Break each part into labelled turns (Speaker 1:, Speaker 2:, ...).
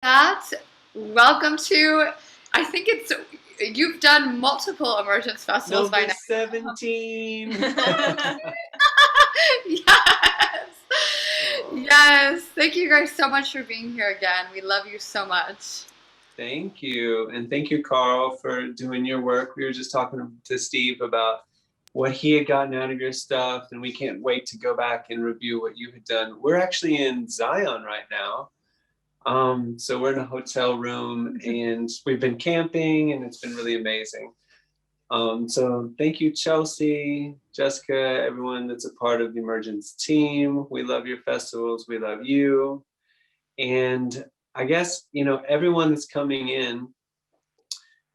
Speaker 1: that, welcome to, I think you've done multiple Emergence festivals by
Speaker 2: Number
Speaker 1: now.
Speaker 2: 17.
Speaker 1: Yes.
Speaker 2: Oh,
Speaker 1: Yes. Thank you guys so much for being here again. We love you so much.
Speaker 2: thank you. And thank you, Carl, for doing your work. We were just talking to Steve about what he had gotten out of your stuff, and we can't wait to go back and review what you had done. We're actually in Zion right now. So we're in a hotel room and we've been camping and it's been really amazing. So thank you, Chelsea, Jessica, everyone that's a part of the Emergence team. We love your festivals. We love you. And I guess, everyone that's coming in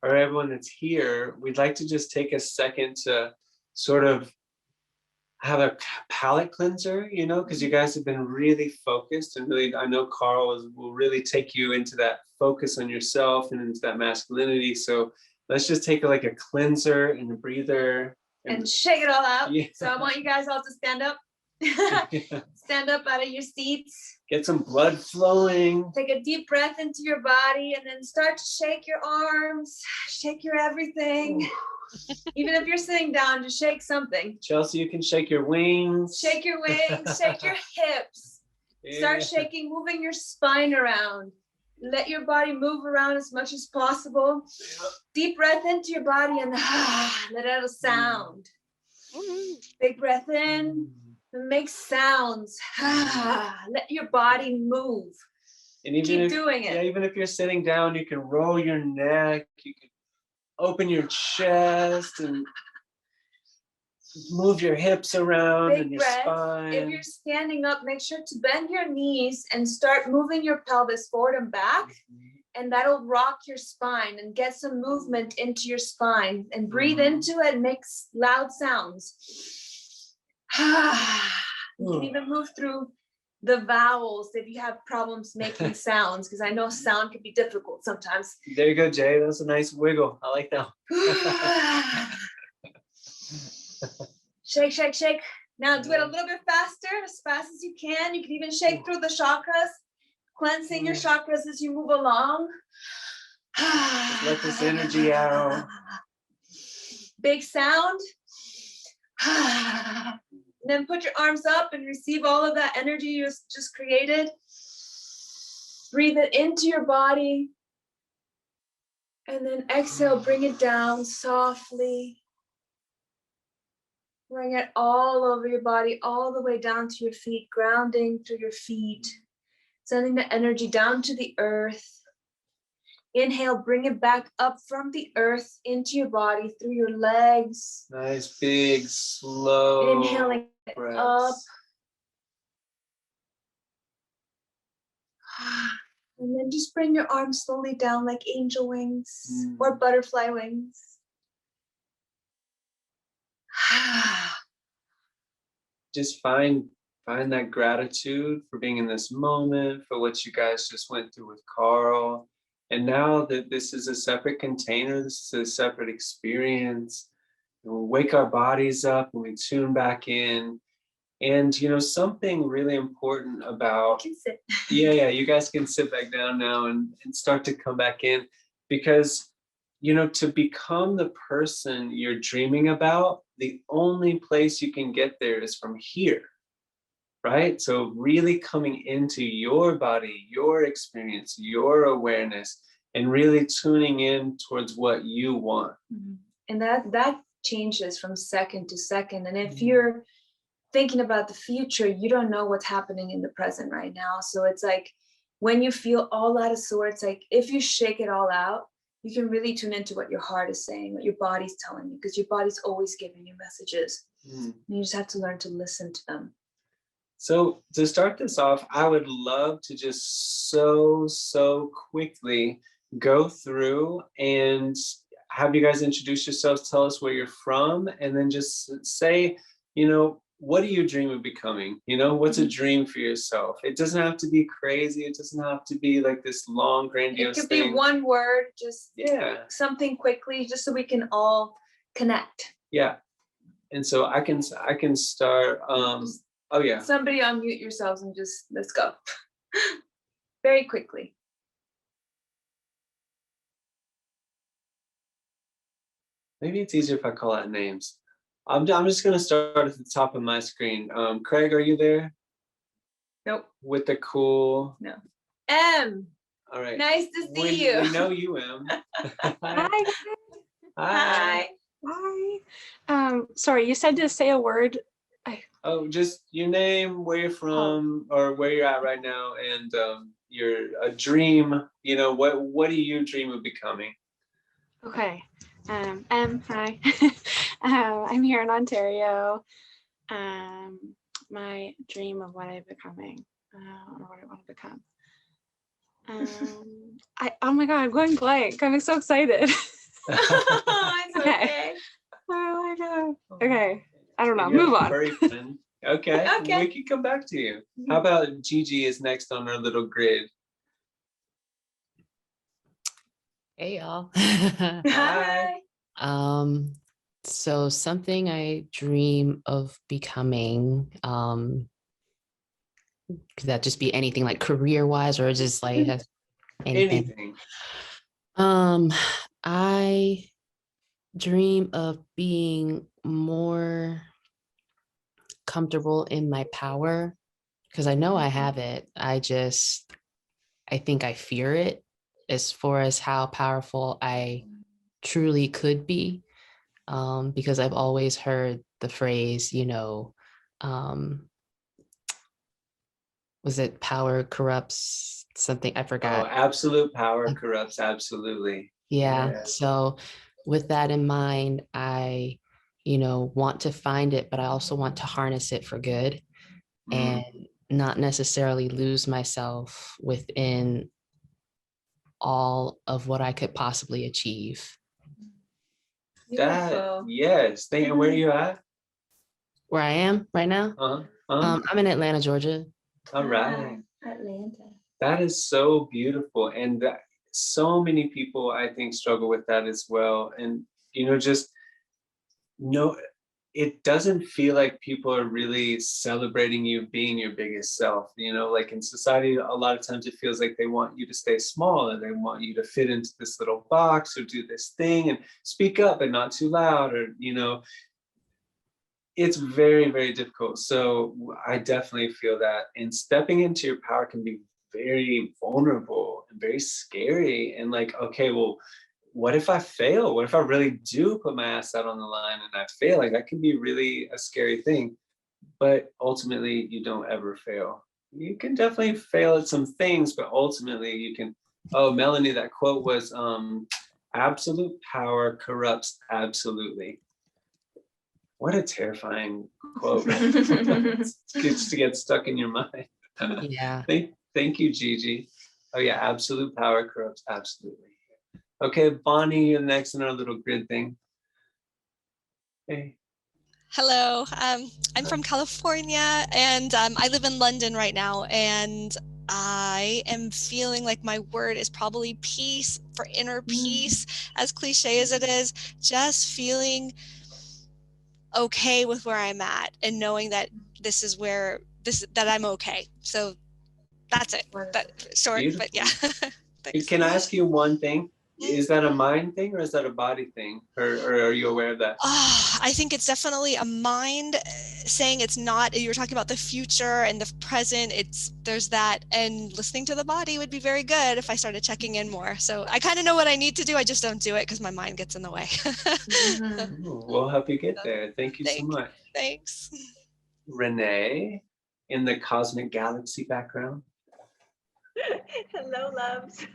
Speaker 2: or everyone that's here, we'd like to just take a second to sort of have a palate cleanser, because you guys have been really focused and really, I know Carl will really take you into that focus on yourself and into that masculinity. So let's just take like a cleanser and a breather
Speaker 3: and shake it all out.
Speaker 2: Yeah.
Speaker 3: So I want you guys all to stand up. Stand up out of your seats.
Speaker 2: Get some blood flowing.
Speaker 3: Take a deep breath into your body and then start to shake your arms, shake your everything. Even if you're sitting down, just shake something.
Speaker 2: Chelsea, you can shake your wings.
Speaker 3: Shake your wings, shake your hips.
Speaker 2: Yeah.
Speaker 3: Start shaking, moving your spine around. Let your body move around as much as possible. Deep breath into your body and let out a sound. Big breath in and make sounds. Let your body move.
Speaker 2: And even
Speaker 3: Keep
Speaker 2: if,
Speaker 3: doing it.
Speaker 2: Yeah, even if you're sitting down, you can roll your neck. You can open your chest and move your hips around and your spine.
Speaker 3: If you're standing up, make sure to bend your knees and start moving your pelvis forward and back. And that'll rock your spine and get some movement into your spine. And breathe into it and make loud sounds. You can even move through the vowels if you have problems making sounds, because I know sound can be difficult sometimes.
Speaker 2: There you go, Jay. That was a nice wiggle. I like that.
Speaker 3: Shake, shake, shake. Now do it a little bit faster, as fast as you can. You can even shake through the chakras, cleansing your chakras as you move along.
Speaker 2: Just let this energy out.
Speaker 3: Big sound. Then put your arms up and receive all of that energy you just created. Breathe it into your body. And then exhale, bring it down softly. Bring it all over your body, all the way down to your feet, grounding through your feet. Sending the energy down to the earth. Inhale, bring it back up from the earth into your body, through your legs.
Speaker 2: Nice, big, slow
Speaker 3: Inhaling
Speaker 2: breaths.
Speaker 3: up. And then just bring your arms slowly down like angel wings or butterfly wings.
Speaker 2: Just find that gratitude for being in this moment, for what you guys just went through with Carl. And now that this is a separate container, this is a separate experience, and we'll wake our bodies up and we tune back in. And something really important about
Speaker 3: You can sit.
Speaker 2: yeah, you guys can sit back down now and start to come back in, because to become the person you're dreaming about, the only place you can get there is from here, right? So really coming into your body, your experience, your awareness, and really tuning in towards what you want.
Speaker 3: And that changes from second to second. And if you're thinking about the future, you don't know what's happening in the present right now. So it's like when you feel all out of sorts, like if you shake it all out, you can really tune into what your heart is saying, what your body's telling you, because your body's always giving you messages. And you just have to learn to listen to them.
Speaker 2: So to start this off, I would love to just so quickly go through and have you guys introduce yourselves, tell us where you're from, and then just say, what do you dream of becoming? What's a dream for yourself? It doesn't have to be crazy. It doesn't have to be like this long, grandiose
Speaker 3: thing. It could
Speaker 2: thing.
Speaker 3: be one word, just
Speaker 2: something
Speaker 3: quickly, just so we can all connect.
Speaker 2: Yeah. And so I can start. Oh yeah.
Speaker 3: Somebody unmute yourselves and just let's go. Very quickly.
Speaker 2: Maybe it's easier if I call out names. I'm just gonna start at the top of my screen. Craig, are you there?
Speaker 3: Nope.
Speaker 2: With the cool.
Speaker 3: No. M.
Speaker 2: All right.
Speaker 3: Nice to see you.
Speaker 2: We know you, Em.
Speaker 4: Hi.
Speaker 2: Hi.
Speaker 4: Hi. Sorry, you said to say a word.
Speaker 2: Oh, just your name, where you're from, or where you're at right now, and a dream. You know, what do you dream of becoming?
Speaker 4: Okay. Hi. I'm here in Ontario. My dream of what I'm becoming, or what I want to become. Oh my God, I'm going blank. I'm so excited.
Speaker 3: It's okay.
Speaker 4: Oh my God. Okay. I don't know.
Speaker 2: You have
Speaker 4: Move
Speaker 2: a
Speaker 4: on.
Speaker 2: furry friend. Okay.
Speaker 3: Okay.
Speaker 2: We can come back to you. How about Gigi is next on our little grid?
Speaker 5: Hey y'all.
Speaker 3: Hi.
Speaker 5: So something I dream of becoming, could that just be anything like career wise or just like anything? I dream of being more comfortable in my power because I know I have it. I think I fear it as far as how powerful I truly could be. Because I've always heard the phrase, was it power corrupts something? I
Speaker 2: Oh,
Speaker 5: forgot.
Speaker 2: absolute power corrupts absolutely.
Speaker 5: Yeah. So with that in mind, I, want to find it, but I also want to harness it for good and not necessarily lose myself within all of what I could possibly achieve.
Speaker 3: Beautiful.
Speaker 2: Yes. And where are you at?
Speaker 5: Where I am right now, I'm in Atlanta, Georgia.
Speaker 2: All right.
Speaker 3: Atlanta.
Speaker 2: That is so beautiful. And so many people, I think, struggle with that as well. And, it doesn't feel like people are really celebrating you being your biggest self. Like in society, a lot of times it feels like they want you to stay small and they want you to fit into this little box or do this thing and speak up but not too loud, or, it's very, very difficult. So I definitely feel that. And stepping into your power can be very vulnerable and very scary. And like, okay, well, what if I fail? What if I really do put my ass out on the line and I fail? Like that can be really a scary thing. But ultimately, you don't ever fail. You can definitely fail at some things, but ultimately you can. Oh, Melanie, that quote was absolute power corrupts absolutely. What a terrifying quote. It's to get stuck in your mind.
Speaker 5: Yeah.
Speaker 2: Thank you, Gigi. Oh yeah, absolute power corrupts absolutely. Okay, Bonnie, you're next in our little grid thing. Hey.
Speaker 6: Hello, I'm from California and I live in London right now, and I am feeling like my word is probably peace, for inner peace, as cliche as it is, just feeling okay with where I'm at and knowing that that I'm okay. So that's it. That short,
Speaker 2: Beautiful.
Speaker 6: but yeah. Thanks.
Speaker 2: Can I ask you one thing? Is that a mind thing or is that a body thing? Or are you aware of that?
Speaker 6: I think it's definitely a mind saying it's not. You were talking about the future and the present. There's that, and listening to the body would be very good if I started checking in more. So I kind of know what I need to do. I just don't do it because my mind gets in the way.
Speaker 2: Ooh, we'll help you get there. Thank you so much.
Speaker 6: Thanks.
Speaker 2: Renee, in the cosmic galaxy background.
Speaker 7: Hello, loves.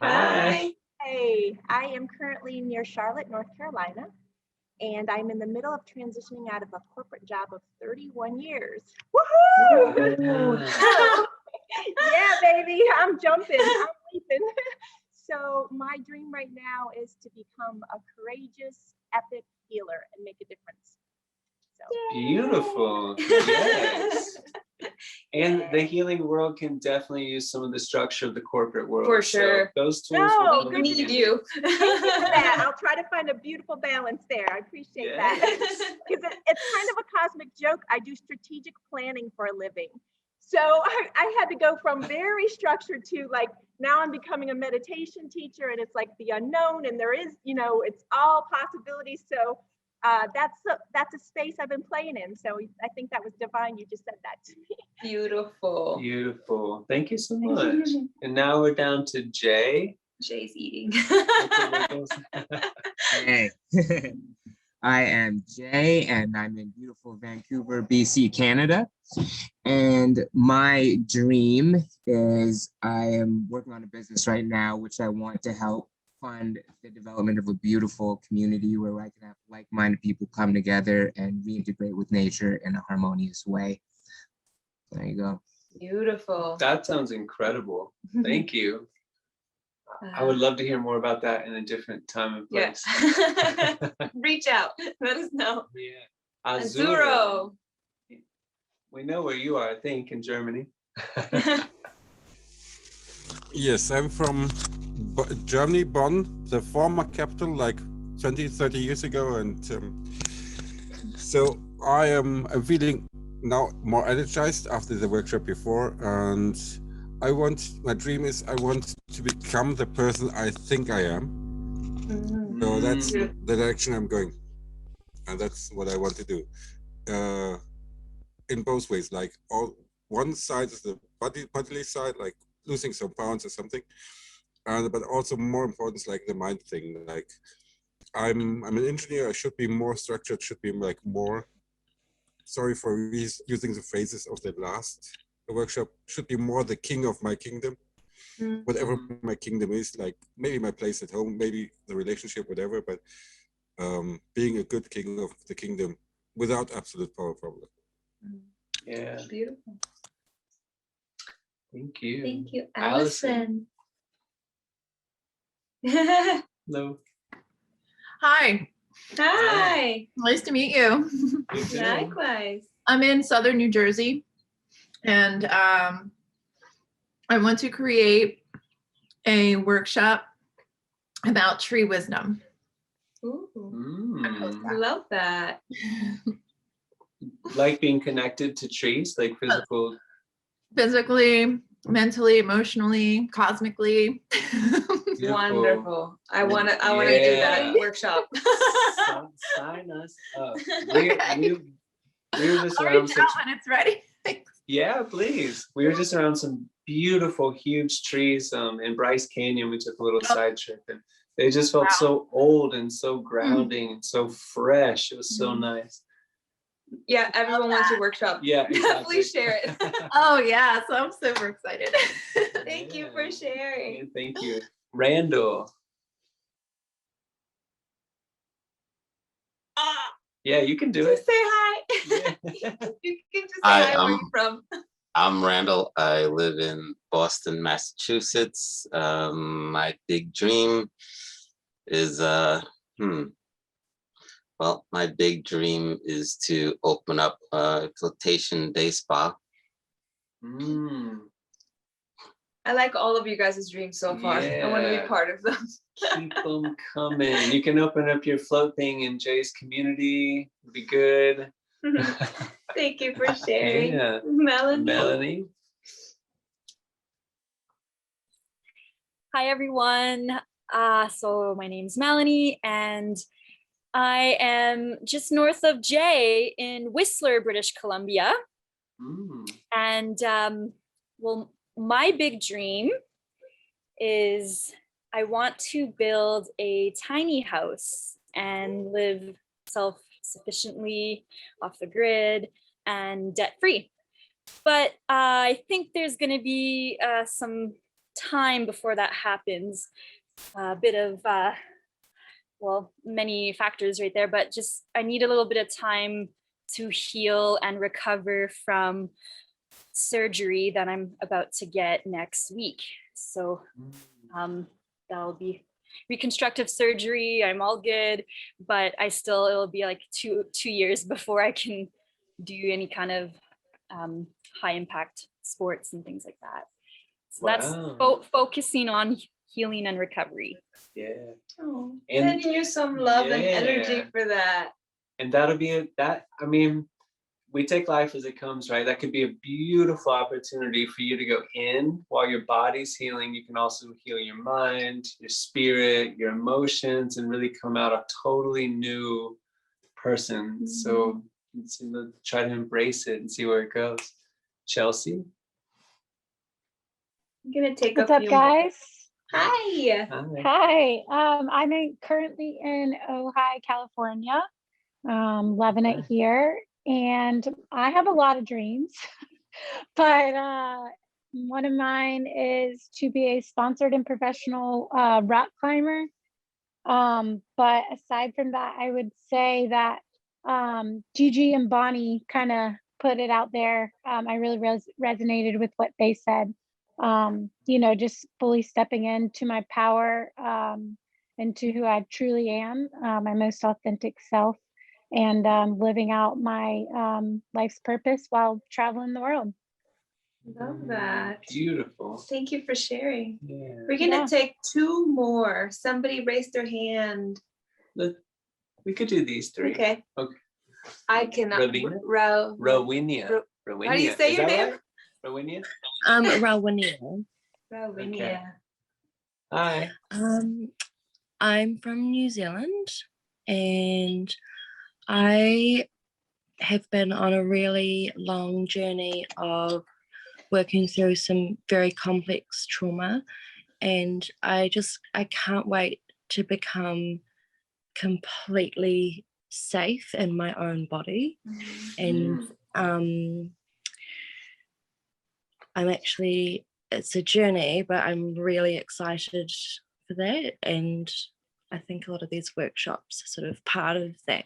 Speaker 2: Hi.
Speaker 7: Hey, I am currently near Charlotte, North Carolina, and I'm in the middle of transitioning out of a corporate job of 31 years. Woohoo! Yeah, baby, I'm jumping, I'm leaping. So my dream right now is to become a courageous, epic healer and make a difference. So.
Speaker 2: Beautiful. Yes. And the healing world can definitely use some of the structure of the corporate world.
Speaker 3: For sure.
Speaker 2: So those tools will
Speaker 3: we need you.
Speaker 7: Thank you for that. I'll try to find a beautiful balance there. I appreciate that. Because it's kind of a cosmic joke. I do strategic planning for a living. So I had to go from very structured to like, now I'm becoming a meditation teacher, and it's like the unknown, and there is, it's all possibilities. So that's a space I've been playing in. So I think that was divine. You just said that to me.
Speaker 3: Beautiful.
Speaker 2: Beautiful. Thank you so much. And now we're down to Jay.
Speaker 3: Jay's eating.
Speaker 8: Hey, I am Jay, and I'm in beautiful Vancouver, BC, Canada. And my dream is I am working on a business right now, which I want to help fund the development of a beautiful community where I can have like-minded people come together and reintegrate with nature in a harmonious way. There you go.
Speaker 3: Beautiful.
Speaker 2: That sounds incredible. Thank you. I would love to hear more about that in a different time and place.
Speaker 3: Yes. Reach out. Let us know.
Speaker 2: Yeah.
Speaker 3: Azuro.
Speaker 2: We know where you are, I think, in Germany.
Speaker 9: Yes, I'm from Germany, Bonn, the former capital, like 20, 30 years ago. And so I'm feeling now more energized after the workshop before. And my dream is I want to become the person I think I am. So that's the direction I'm going. And that's what I want to do. In both ways, like one side is the bodily side, like losing some pounds or something, but also more important is like the mind thing. Like I'm an engineer, I should be more structured, should be like more, sorry for using the phrases of the last workshop, should be more the king of my kingdom. Whatever my kingdom is, like maybe my place at home, maybe the relationship, whatever, but being a good king of the kingdom without absolute power, probably.
Speaker 2: Yeah.
Speaker 3: Beautiful.
Speaker 2: Thank you.
Speaker 3: Thank you,
Speaker 2: Allison.
Speaker 3: Allison.
Speaker 2: No.
Speaker 1: Hi,
Speaker 3: Hi.
Speaker 1: nice to meet you.
Speaker 2: You too.
Speaker 3: Likewise.
Speaker 1: I'm in Southern New Jersey, and I want to create a workshop about tree wisdom.
Speaker 3: Ooh,
Speaker 2: Mm.
Speaker 3: love that.
Speaker 2: Like being connected to trees, like physical.
Speaker 1: Physically, mentally, emotionally, cosmically.
Speaker 2: Beautiful.
Speaker 3: Wonderful. I want to do that
Speaker 2: Yeah.
Speaker 3: workshop.
Speaker 2: Sign us up. We were just
Speaker 1: I'll
Speaker 2: around
Speaker 1: reach
Speaker 2: such.
Speaker 1: out when it's ready.
Speaker 2: Yeah, please. We were just around some beautiful, huge trees in Bryce Canyon. We took a little side trip, and they just felt so old and so grounding and so fresh. It was so nice.
Speaker 3: Yeah, everyone wants your workshop.
Speaker 2: Yeah, exactly.
Speaker 3: Please share it.
Speaker 1: Oh yeah, so I'm super excited.
Speaker 3: Thank you for sharing.
Speaker 2: Yeah, thank you. Randall. Yeah, you can do
Speaker 3: Just
Speaker 2: it.
Speaker 3: say hi.
Speaker 2: Yeah.
Speaker 3: You can just say
Speaker 10: Hi,
Speaker 3: hi. Where are you from?
Speaker 10: I'm Randall. I live in Boston, Massachusetts. My big dream is, well, my big dream is to open up a flotation day spa.
Speaker 2: Mm,
Speaker 3: I like all of you guys' dreams so far. I want to
Speaker 2: Yeah.
Speaker 3: be part of them.
Speaker 2: keep them coming. You can open up your float thing in Jay's community. It'd be good.
Speaker 3: Thank you for sharing.
Speaker 2: Yeah.
Speaker 3: Melanie.
Speaker 2: Melanie.
Speaker 11: Hi, everyone. So my name's Melanie, and I am just north of Jay in Whistler, British Columbia.
Speaker 2: Mm.
Speaker 11: And well, my big dream is I want to build a tiny house and live self-sufficiently, off the grid, and debt-free. But I think there's going to be some time before that happens. A bit of, well, many factors right there, but just I need a little bit of time to heal and recover from surgery that I'm about to get next week. So that'll be reconstructive surgery. I'm all good, but it'll be like two years before I can do any kind of high impact sports and things like that. So that's focusing on healing and recovery.
Speaker 2: Yeah.
Speaker 3: Oh,
Speaker 2: And-
Speaker 3: sending you some love and energy
Speaker 2: Yeah.
Speaker 3: for that.
Speaker 2: And that'll be that. I mean, we take life as it comes, right? That could be a beautiful opportunity for you to go in while your body's healing. You can also heal your mind, your spirit, your emotions, and really come out a totally new person. So let's try to embrace it and see where it goes. Chelsea?
Speaker 3: I'm gonna take
Speaker 12: What's
Speaker 3: a
Speaker 12: up,
Speaker 3: few
Speaker 12: guys?
Speaker 3: Hi.
Speaker 12: Hi. I'm currently in Ojai, California. Loving it here, and I have a lot of dreams, but one of mine is to be a sponsored and professional rock climber. But aside from that, I would say that Gigi and Bonnie kind of put it out there. I really resonated with what they said. You know, just fully stepping into my power, into who I truly am, my most authentic self, and living out my life's purpose while traveling the world.
Speaker 3: Love that.
Speaker 2: Beautiful.
Speaker 3: Thank you for sharing.
Speaker 2: Yeah.
Speaker 3: We're gonna take 2 more. Somebody raised their hand.
Speaker 2: We could do these 3.
Speaker 3: Okay.
Speaker 2: Okay.
Speaker 3: I cannot.
Speaker 2: Ravinia? Rowinia. Rowinia.
Speaker 3: How do you say
Speaker 2: Is
Speaker 3: your
Speaker 2: that
Speaker 3: name?
Speaker 2: right? Rowinia?
Speaker 13: Rawinia.
Speaker 3: Rowinia.
Speaker 2: Hi.
Speaker 13: I'm from New Zealand, and I have been on a really long journey of working through some very complex trauma, and I can't wait to become completely safe in my own body. And it's a journey, but I'm really excited for that, and I think a lot of these workshops are sort of part of that,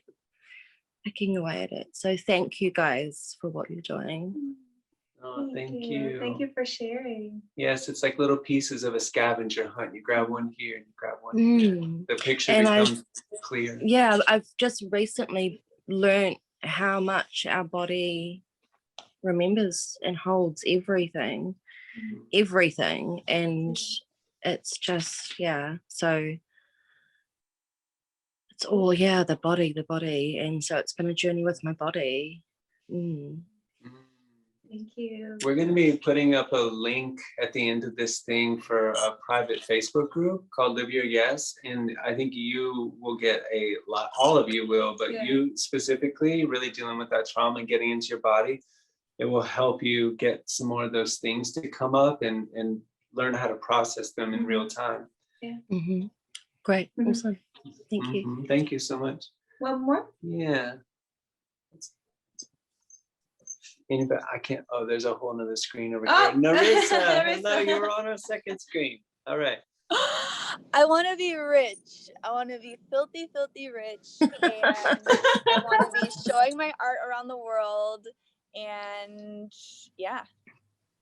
Speaker 13: picking away at it. So thank you guys for what you're doing.
Speaker 2: Oh, thank you.
Speaker 3: Thank you for sharing.
Speaker 2: Yes, it's like little pieces of a scavenger hunt. You grab one here, you grab one here. The picture becomes clear.
Speaker 13: Yeah, I've just recently learned how much our body remembers and holds everything, and it's just, so it's all, the body, and so it's been a journey with my body.
Speaker 3: Thank you.
Speaker 2: We're going to be putting up a link at the end of this thing for a private Facebook group called Live Your Yes. And I think you will get a lot, all of you will, but you specifically really dealing with that trauma and getting into your body. It will help you get some more of those things to come up and learn how to process them in real time.
Speaker 3: Yeah.
Speaker 13: Great. Awesome. Thank you.
Speaker 2: Thank you so much.
Speaker 3: One more?
Speaker 2: Yeah. Anybody, I can't, there's a whole nother screen over here. Narissa, hello, you're on our second screen. All right.
Speaker 14: I want to be rich. I want to be filthy, filthy rich. And I want to be showing my art around the world. And yeah.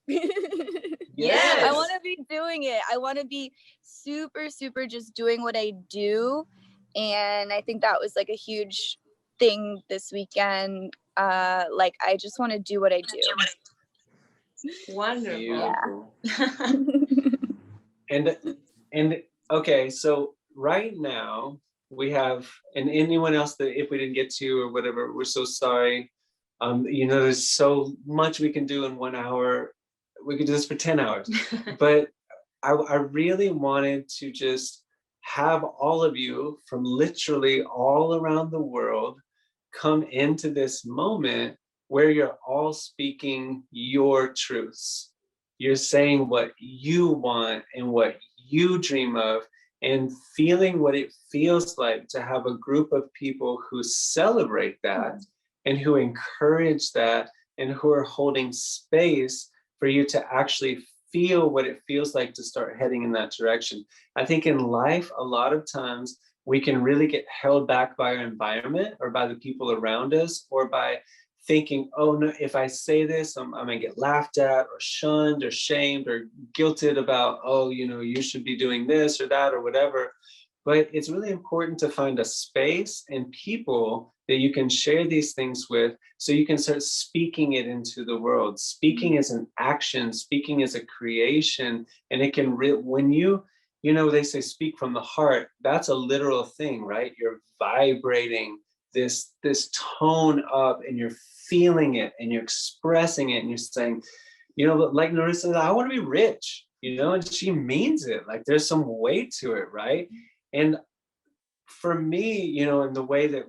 Speaker 2: Yes.
Speaker 14: I want to be doing it. I want to be super, super just doing what I do. And I think that was like a huge thing this weekend. Like, I just want to do what I do.
Speaker 3: Wonderful.
Speaker 14: Yeah.
Speaker 2: And okay, so right now we have, and anyone else that if we didn't get to or whatever, we're so sorry. There's so much we can do in 1 hour. We could do this for 10 hours, but I really wanted to just have all of you from literally all around the world come into this moment where you're all speaking your truths. You're saying what you want and what you dream of, and feeling what it feels like to have a group of people who celebrate that and who encourage that and who are holding space for you to actually feel what it feels like to start heading in that direction. I think in life, a lot of times we can really get held back by our environment or by the people around us, or by thinking, oh no, if I say this, I'm gonna get laughed at or shunned or shamed or guilted about, oh, you should be doing this or that or whatever. But it's really important to find a space and people that you can share these things with, so you can start speaking it into the world. Speaking is an action, speaking is a creation, and it can, when they say speak from the heart, that's a literal thing, right? You're vibrating this tone up, and you're feeling it and you're expressing it and you're saying, you know, like Narissa said, I want to be rich, you know, and she means it. Like there's some weight to it, right? And for me, you know, in the way that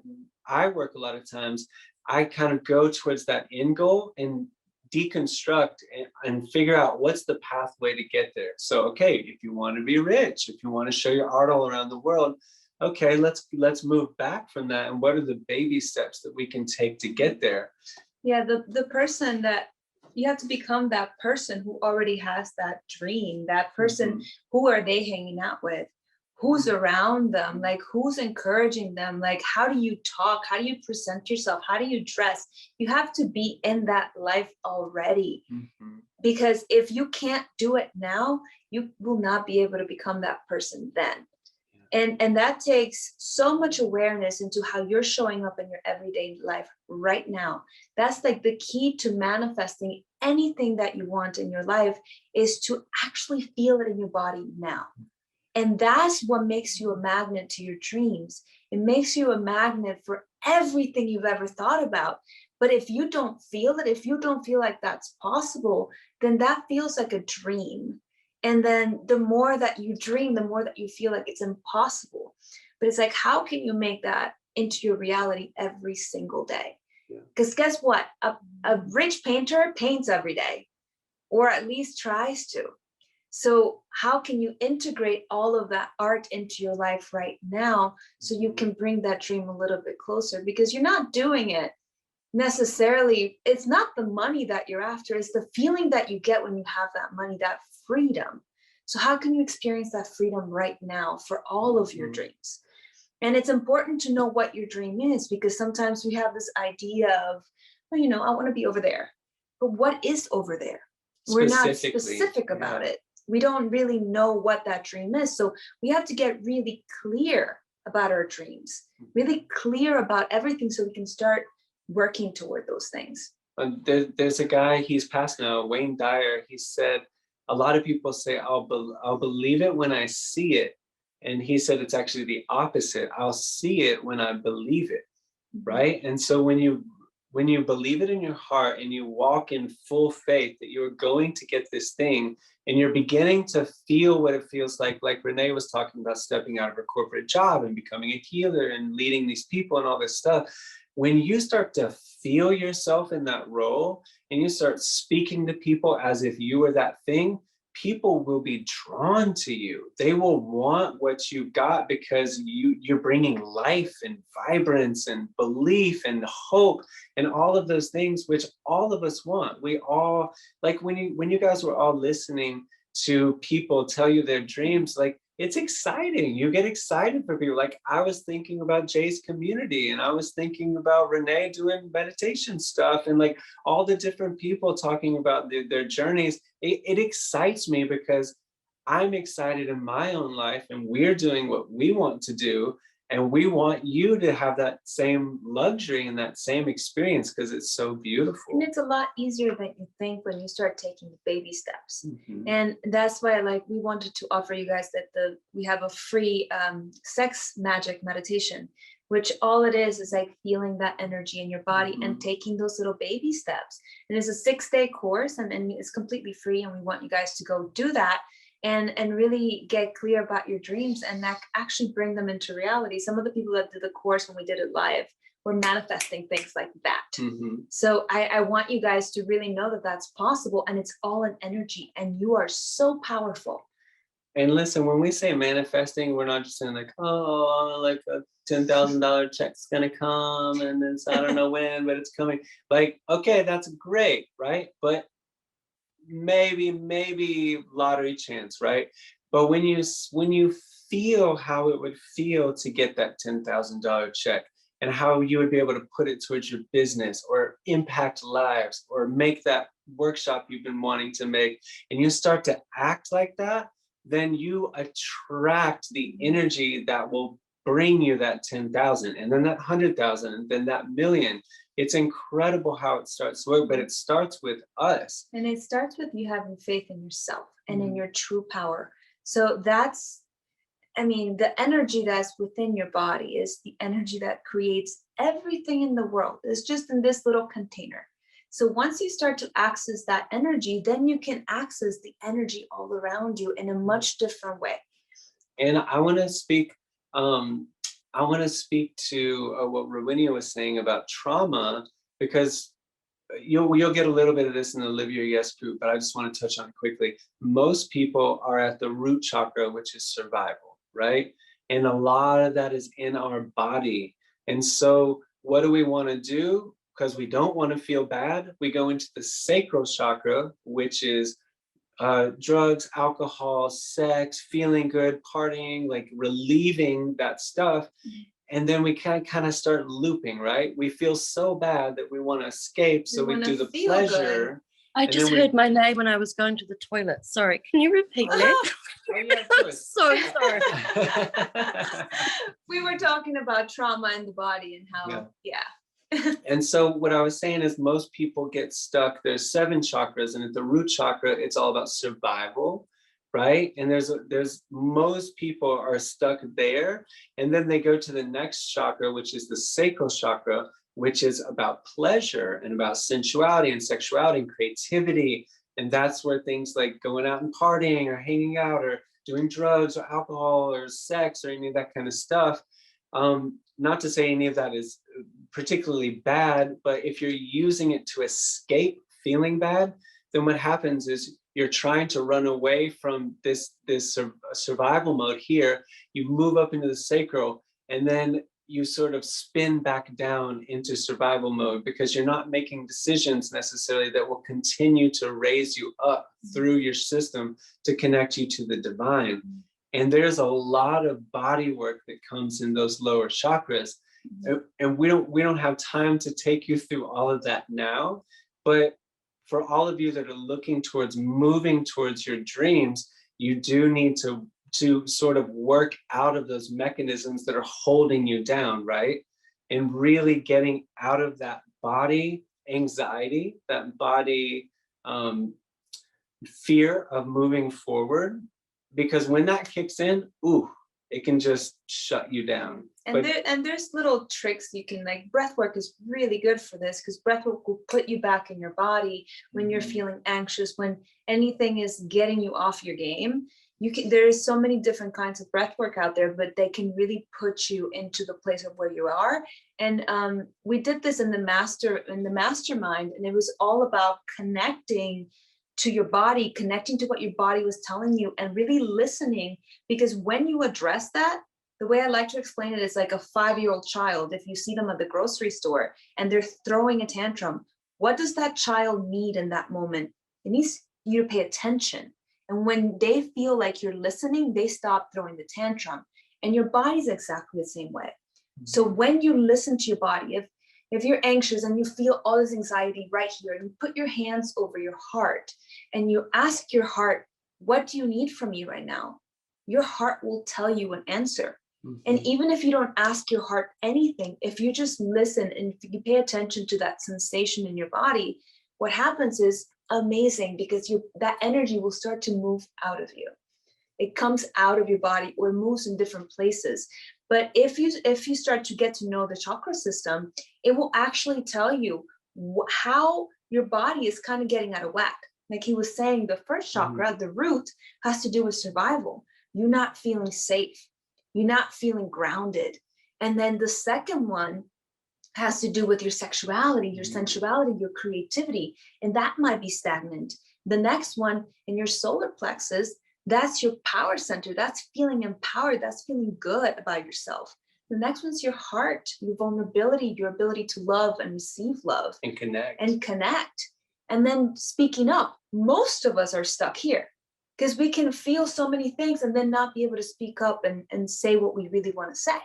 Speaker 2: I work a lot of times, I kind of go towards that end goal and deconstruct and figure out what's the pathway to get there. So, okay, if you want to be rich, if you want to show your art all around the world, okay, let's move back from that. And what are the baby steps that we can take to get there?
Speaker 3: Yeah, the person that you have to become, that person who already has that dream, that person, who are they hanging out with? Who's around them? Like, who's encouraging them? Like, how do you talk? How do you present yourself? How do you dress? You have to be in that life already. Because if you can't do it now, you will not be able to become that person then. And that takes so much awareness into how you're showing up in your everyday life right now. That's like the key to manifesting anything that you want in your life, is to actually feel it in your body now. And that's what makes you a magnet to your dreams. It makes you a magnet for everything you've ever thought about. But if you don't feel it, if you don't feel like that's possible, then that feels like a dream. And then the more that you dream, the more that you feel like it's impossible. But it's like, how can you make that into your reality every single day? Because guess what? A rich painter paints every day, or at least tries to. So how can you integrate all of that art into your life right now so you can bring that dream a little bit closer? Because you're not doing it necessarily, it's not the money that you're after, it's the feeling that you get when you have that money, that freedom. So how can you experience that freedom right now for all of your dreams? And it's important to know what your dream is, because sometimes we have this idea of, well, you know, I want to be over there. But what is over there? We're not specific about it. We don't really know what that dream is. So we have to get really clear about our dreams, really clear about everything, so we can start working toward those things.
Speaker 2: There's a guy, he's passed now, Wayne Dyer. He said, a lot of people say, I'll believe it when I see it. And he said, it's actually the opposite. I'll see it when I believe it, right? And so when you believe it in your heart and you walk in full faith that you're going to get this thing, and you're beginning to feel what it feels like Renee was talking about, stepping out of her corporate job and becoming a healer and leading these people and all this stuff. When you start to feel yourself in that role and you start speaking to people as if you were that thing, people will be drawn to you. They will want what you've got, because you're bringing life and vibrance and belief and hope and all of those things, which all of us want. We all, like when you guys were all listening to people tell you their dreams, like, it's exciting. You get excited for people. Like, I was thinking about Jay's community, and I was thinking about Renee doing meditation stuff, and like all the different people talking about their journeys. It excites me because I'm excited in my own life, and we're doing what we want to do. And we want you to have that same luxury and that same experience, because it's so beautiful.
Speaker 3: And it's a lot easier than you think when you start taking the baby steps. And that's why, like, we wanted to offer you guys that we have a free sex magic meditation, which all it is like feeling that energy in your body and taking those little baby steps. And it's a 6-day course, and it's completely free. And we want you guys to go do that and really get clear about your dreams and actually bring them into reality. Some of the people that did the course when we did it live were manifesting things like that. So I want you guys to really know that that's possible, and it's all an energy, and you are so powerful.
Speaker 2: And listen, when we say manifesting, we're not just saying like, oh, like a $10,000 check's gonna come, and it's, I don't know when, but it's coming. Like, okay, that's great, right? But maybe lottery chance, right? But when you feel how it would feel to get that $10,000 check, and how you would be able to put it towards your business or impact lives or make that workshop you've been wanting to make, and you start to act like that, then you attract the energy that will bring you that 10,000, and then that 100,000, and then that million. It's incredible how it starts to work, but it starts with us.
Speaker 3: And it starts with you having faith in yourself and in your true power. So that's I mean, the energy that's within your body is the energy that creates everything in the world. It's just in this little container. So once you start to access that energy, then you can access the energy all around you in a much different way.
Speaker 2: And I want to speak. I want to speak to what Rowinia was saying about trauma, because you'll get a little bit of this in the Live Your Yes group, but I just want to touch on it quickly. Most people are at the root chakra, which is survival, right? And a lot of that is in our body. And so what do we want to do? Because we don't want to feel bad, we go into the sacral chakra, which is drugs, alcohol, sex, feeling good, partying, like relieving that stuff. And then we kind of start looping, right? We feel so bad that we want to escape, so we do the pleasure.
Speaker 13: I just heard my name when I was going to the toilet. Sorry, can you repeat that? I'm so sorry.
Speaker 3: We were talking about trauma in the body and how,
Speaker 2: And so what I was saying is most people get stuck. There's 7 chakras, and at the root chakra, it's all about survival, right? And there's most people are stuck there. And then they go to the next chakra, which is the sacral chakra, which is about pleasure and about sensuality and sexuality and creativity. And that's where things like going out and partying or hanging out or doing drugs or alcohol or sex or any of that kind of stuff. Not to say any of that is particularly bad, but if you're using it to escape feeling bad, then what happens is you're trying to run away from this survival mode here. You move up into the sacral, and then you sort of spin back down into survival mode because you're not making decisions necessarily that will continue to raise you up through your system to connect you to the divine. And there's a lot of body work that comes in those lower chakras. And we don't have time to take you through all of that now. But for all of you that are looking towards moving towards your dreams, you do need to sort of work out of those mechanisms that are holding you down, right? And really getting out of that body anxiety, that body fear of moving forward. Because when that kicks in, it can just shut you down.
Speaker 3: And there's little tricks you can, like breath work is really good for this, because breath work will put you back in your body when you're feeling anxious, when anything is getting you off your game. There's so many different kinds of breath work out there, but they can really put you into the place of where you are. And we did this in the mastermind, and it was all about connecting to your body, connecting to what your body was telling you, and really listening. Because when you address that, the way I like to explain it is like a 5-year-old child. If you see them at the grocery store and they're throwing a tantrum, what does that child need in that moment? It needs you to pay attention. And when they feel like you're listening, they stop throwing the tantrum. And your body's exactly the same way. So when you listen to your body, if you're anxious and you feel all this anxiety right here, and you put your hands over your heart and you ask your heart, what do you need from me right now? Your heart will tell you an answer. And even if you don't ask your heart anything, if you just listen and if you pay attention to that sensation in your body, what happens is amazing, because that energy will start to move out of you. It comes out of your body or moves in different places. But if you start to get to know the chakra system, it will actually tell you how your body is kind of getting out of whack. Like he was saying, the first chakra, the root, has to do with survival. You're not feeling safe. You're not feeling grounded. And then the second one has to do with your sexuality, your sensuality, your creativity, and that might be stagnant. The next one in your solar plexus, that's your power center. That's feeling empowered. That's feeling good about yourself. The next one's your heart, your vulnerability, your ability to love and receive love.
Speaker 2: And connect.
Speaker 3: And then speaking up, most of us are stuck here because we can feel so many things and then not be able to speak up and say what we really want to say.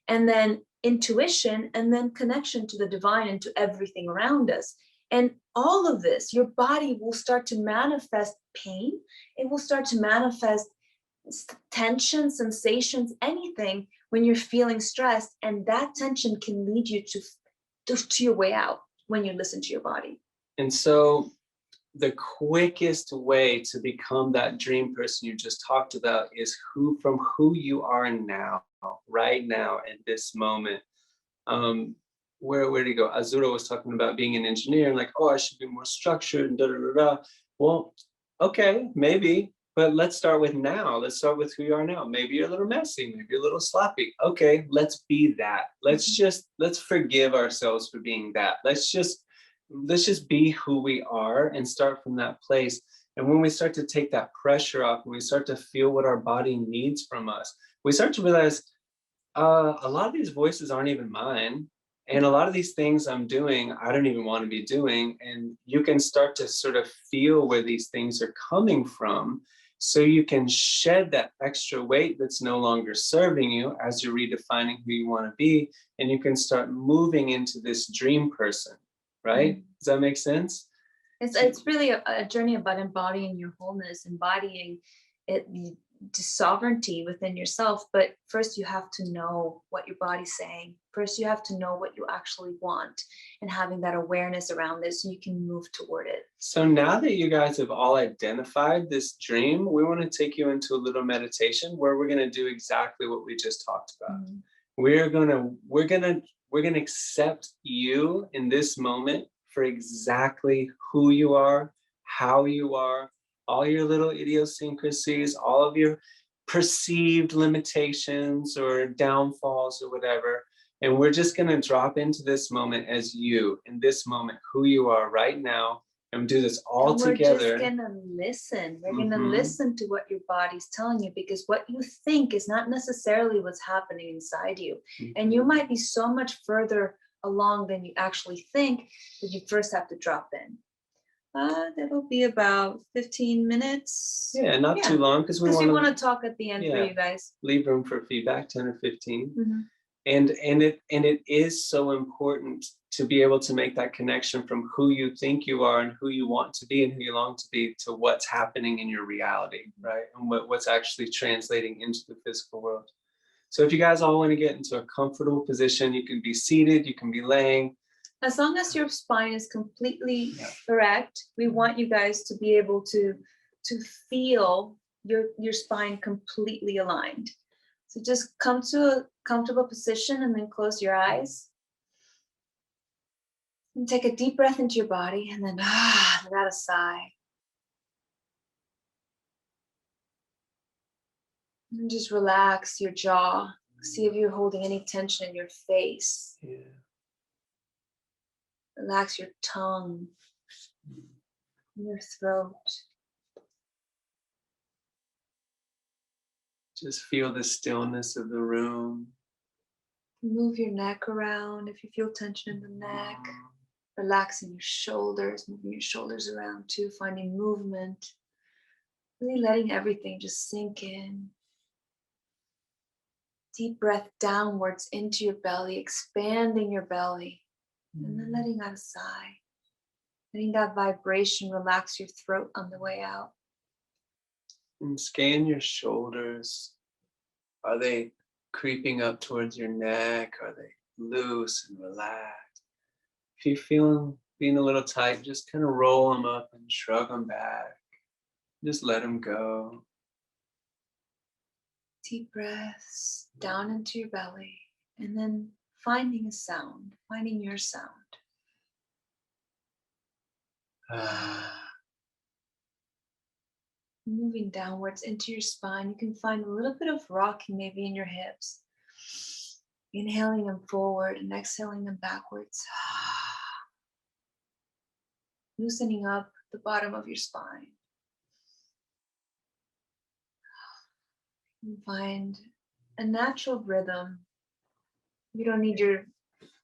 Speaker 3: And then intuition, and then connection to the divine and to everything around us. And all of this, your body will start to manifest pain. It will start to manifest tension, sensations, anything when you're feeling stressed. And that tension can lead you to your way out when you listen to your body.
Speaker 2: And so the quickest way to become that dream person you just talked about is from who you are now, right now, at this moment. Where do you go? Azura was talking about being an engineer and like, oh, I should be more structured and da da da da. Well, okay, maybe, but let's start with now. Let's start with who you are now. Maybe you're a little messy, maybe you're a little sloppy. Okay, let's be that. Let's forgive ourselves for being that. Let's just be who we are and start from that place. And when we start to take that pressure off, when we start to feel what our body needs from us, we start to realize a lot of these voices aren't even mine. And a lot of these things I'm doing, I don't even want to be doing. And you can start to sort of feel where these things are coming from. So you can shed that extra weight that's no longer serving you as you're redefining who you want to be. And you can start moving into this dream person, right? Does that make sense?
Speaker 3: It's really a journey about embodying your wholeness, embodying it, the sovereignty within yourself. But first you have to know what your body's saying. First you have to know what you actually want, and having that awareness around this so you can move toward it. So
Speaker 2: now that you guys have all identified this dream, we want to take you into a little meditation where we're going to do exactly what we just talked about. We're going to accept you in this moment for exactly who you are, how you are, all your little idiosyncrasies, all of your perceived limitations or downfalls or whatever. And we're just going to drop into this moment as you, in this moment, who you are right now, and do this all together.
Speaker 3: We're just going to listen. We're going to listen to what your body's telling you, because what you think is not necessarily what's happening inside you. And you might be so much further along than you actually think, that you first have to drop in. That'll be about 15 minutes.
Speaker 2: Yeah, not too long, because we
Speaker 3: want to talk at the end for you guys.
Speaker 2: Leave room for feedback, 10 or 15. And it is so important to be able to make that connection from who you think you are and who you want to be and who you long to be to what's happening in your reality, right? And what's actually translating into the physical world. So if you guys all want to get into a comfortable position, you can be seated, you can be laying.
Speaker 3: As long as your spine is completely erect, we want you guys to be able to feel your spine completely aligned. So just come to a comfortable position and then close your eyes. And take a deep breath into your body, and then let out a sigh. And just relax your jaw. See if you're holding any tension in your face. Relax your tongue, your throat.
Speaker 2: Just feel the stillness of the room.
Speaker 3: Move your neck around if you feel tension in the neck. Relaxing your shoulders, moving your shoulders around too, finding movement. Really letting everything just sink in. Deep breath downwards into your belly, expanding your belly. And then letting out a sigh. Letting that vibration relax your throat on the way out.
Speaker 2: And scan your shoulders. Are they creeping up towards your neck? Are they loose and relaxed? If you're feeling being a little tight, just kind of roll them up and shrug them back. Just let them go.
Speaker 3: Deep breaths down into your belly, and then finding a sound, finding your sound. Moving downwards into your spine, you can find a little bit of rocking maybe in your hips. Inhaling them forward and exhaling them backwards. Loosening up the bottom of your spine. You find a natural rhythm. You don't need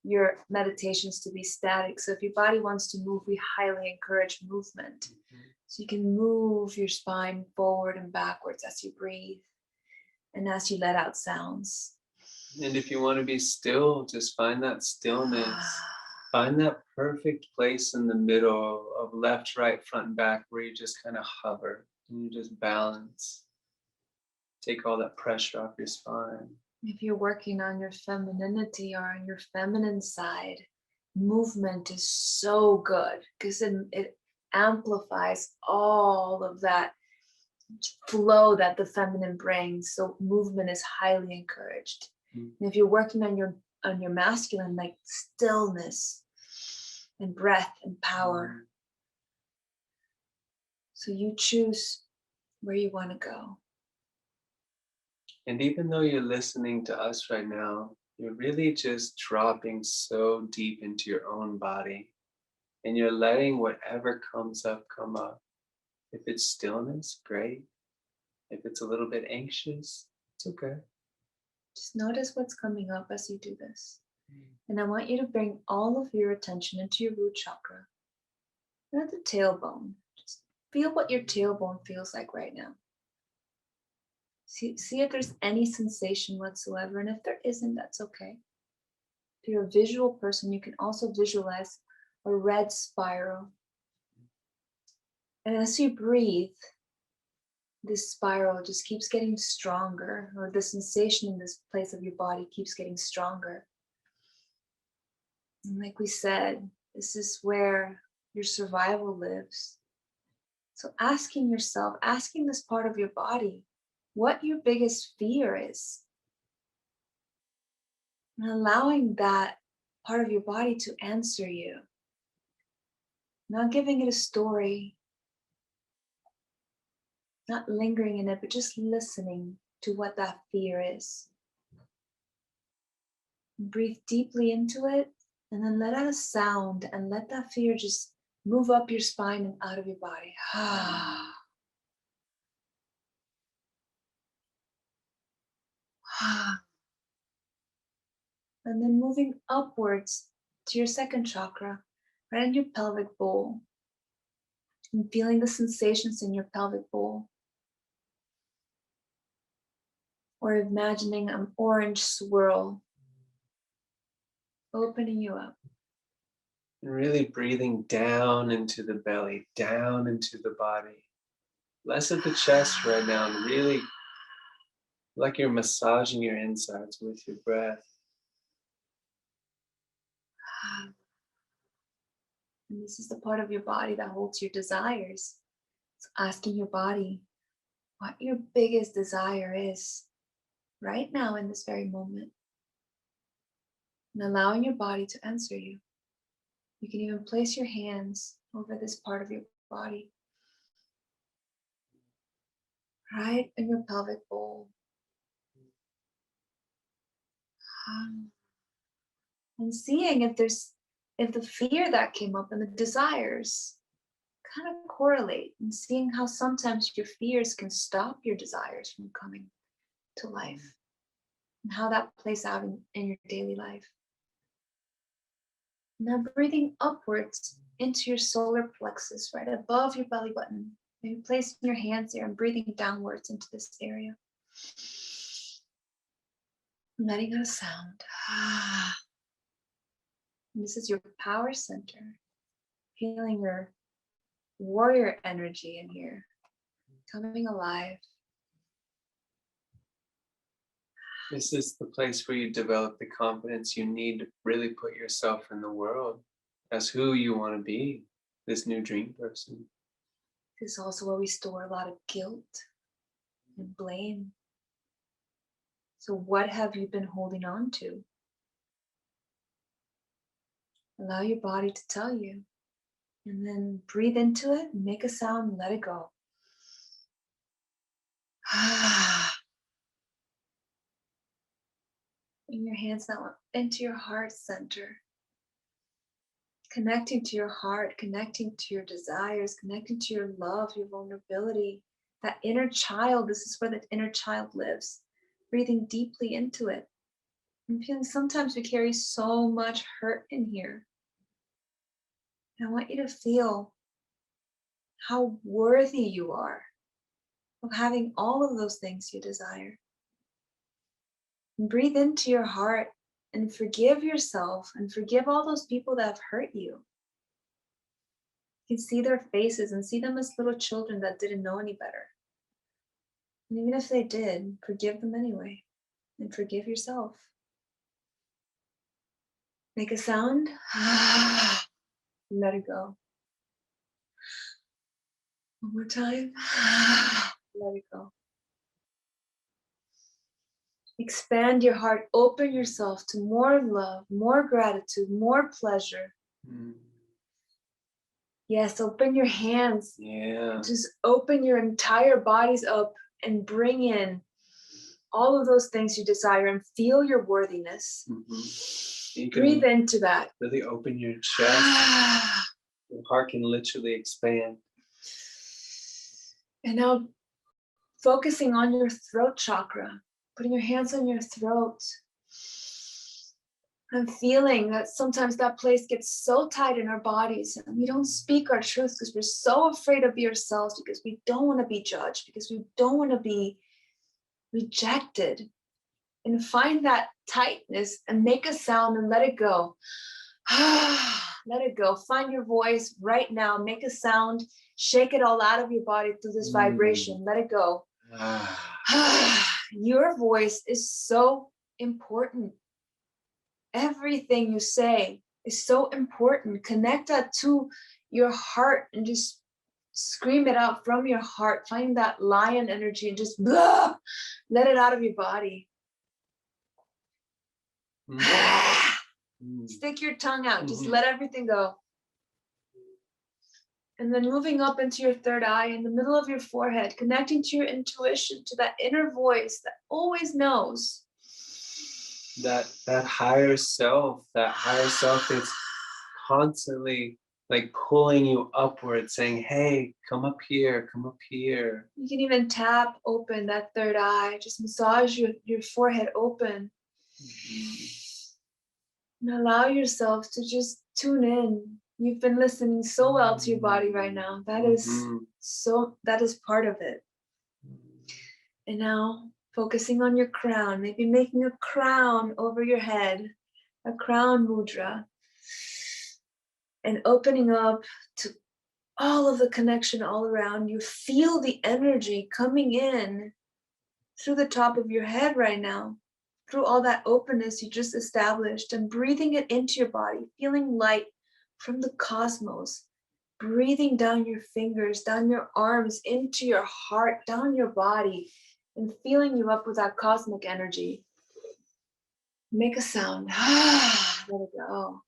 Speaker 3: your meditations to be static. So if your body wants to move, we highly encourage movement. So you can move your spine forward and backwards as you breathe and as you let out sounds.
Speaker 2: And if you want to be still, just find that stillness. Find that perfect place in the middle of left, right, front, and back where you just kind of hover and you just balance. Take all that pressure off your spine.
Speaker 3: If you're working on your femininity or on your feminine side, movement is so good because it amplifies all of that flow that the feminine brings. So movement is highly encouraged. And if you're working on your masculine, like stillness and breath and power. So you choose where you want to go.
Speaker 2: And even though you're listening to us right now, you're really just dropping so deep into your own body, and you're letting whatever comes up come up. If it's stillness, great. If it's a little bit anxious, it's okay.
Speaker 3: Just notice what's coming up as you do this. And I want you to bring all of your attention into your root chakra. Not the tailbone. Just feel what your tailbone feels like right now. See if there's any sensation whatsoever. And if there isn't, that's okay. If you're a visual person, you can also visualize a red spiral. And as you breathe, this spiral just keeps getting stronger, or the sensation in this place of your body keeps getting stronger. And like we said, this is where your survival lives. So asking yourself, asking this part of your body, what your biggest fear is. And allowing that part of your body to answer you. Not giving it a story, not lingering in it, but just listening to what that fear is. Breathe deeply into it, and then let out a sound, and let that fear just move up your spine and out of your body. And then moving upwards to your second chakra, right in your pelvic bowl, and feeling the sensations in your pelvic bowl. Or imagining an orange swirl opening you up.
Speaker 2: And really breathing down into the belly, down into the body. Less of the chest right now, and really like you're massaging your insides with your breath.
Speaker 3: And this is the part of your body that holds your desires. So asking your body what your biggest desire is right now in this very moment. And allowing your body to answer you. You can even place your hands over this part of your body. Right in your pelvic bowl. And seeing if the fear that came up and the desires kind of correlate, and seeing how sometimes your fears can stop your desires from coming to life, and how that plays out in your daily life. Now breathing upwards into your solar plexus, right above your belly button. Maybe placing your hands there and breathing downwards into this area. Letting out a sound. And this is your power center. Feeling your warrior energy in here. Coming alive.
Speaker 2: This is the place where you develop the confidence you need to really put yourself in the world as who you want to be, this new dream person.
Speaker 3: This is also where we store a lot of guilt and blame. So what have you been holding on to? Allow your body to tell you. And then breathe into it, make a sound, and let it go. Bring your hands now into your heart center. Connecting to your heart, connecting to your desires, connecting to your love, your vulnerability, that inner child. This is where that inner child lives. Breathing deeply into it. I'm feeling sometimes we carry so much hurt in here. And I want you to feel how worthy you are of having all of those things you desire. And breathe into your heart and forgive yourself and forgive all those people that have hurt you. You can see their faces and see them as little children that didn't know any better. And even if they did, forgive them anyway. And forgive yourself. Make a sound. Let it go. One more time. Let it go. Expand your heart, open yourself to more love, more gratitude, more pleasure. Yes, open your hands.
Speaker 2: Yeah.
Speaker 3: Just open your entire bodies up and bring in all of those things you desire and feel your worthiness.
Speaker 2: You
Speaker 3: Breathe
Speaker 2: can
Speaker 3: into that.
Speaker 2: really open your chest. Your heart can literally expand.
Speaker 3: And now focusing on your throat chakra, putting your hands on your throat. I'm feeling that sometimes that place gets so tight in our bodies and we don't speak our truth because we're so afraid of ourselves, because we don't want to be judged, because we don't want to be rejected. And find that tightness and make a sound and let it go. Let it go. Find your voice right now. Make a sound. Shake it all out of your body through this vibration. Let it go. Your voice is so important. Everything you say is so important. Connect that to your heart and just scream it out from your heart. Find that lion energy and just blah, let it out of your body. Stick your tongue out. Just let everything go. And then moving up into your third eye, in the middle of your forehead, connecting to your intuition, to that inner voice that always knows.
Speaker 2: That higher self that's constantly like pulling you upward, saying, hey, come up here, come up here.
Speaker 3: You can even tap open that third eye. Just massage your forehead open. And allow yourself to just tune in. You've been listening so well to your body right now. That is part of it. And now focusing on your crown, maybe making a crown over your head, a crown mudra, and opening up to all of the connection all around you. Feel the energy coming in through the top of your head right now, through all that openness you just established, and breathing it into your body, feeling light from the cosmos, breathing down your fingers, down your arms, into your heart, down your body, and filling you up with that cosmic energy. Make a sound. Let it go.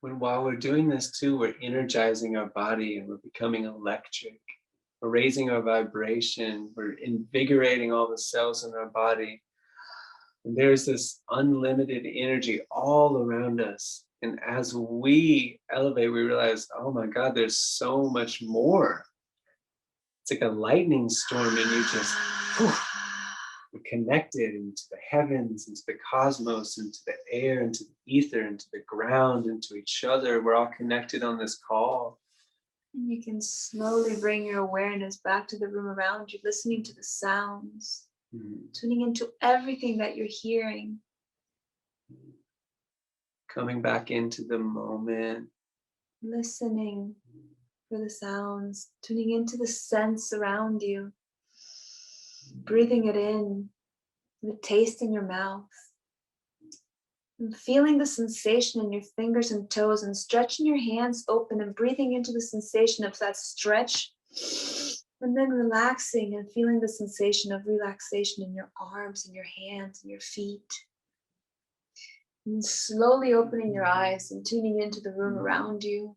Speaker 2: While we're doing this too, we're energizing our body and we're becoming electric. We're raising our vibration. We're invigorating all the cells in our body. And there's this unlimited energy all around us. And as we elevate, we realize, oh my God, there's so much more. It's like a lightning storm, and you just we're connected into the heavens, into the cosmos, into the air, into the ether, into the ground, into each other. We're all connected on this call.
Speaker 3: And you can slowly bring your awareness back to the room around you, listening to the sounds, tuning into everything that you're hearing.
Speaker 2: Coming back into the moment.
Speaker 3: Listening for the sounds, tuning into the sense around you. Breathing it in, the taste in your mouth. And feeling the sensation in your fingers and toes, and stretching your hands open and breathing into the sensation of that stretch. And then relaxing and feeling the sensation of relaxation in your arms and your hands and your feet. And slowly opening your eyes and tuning into the room around you.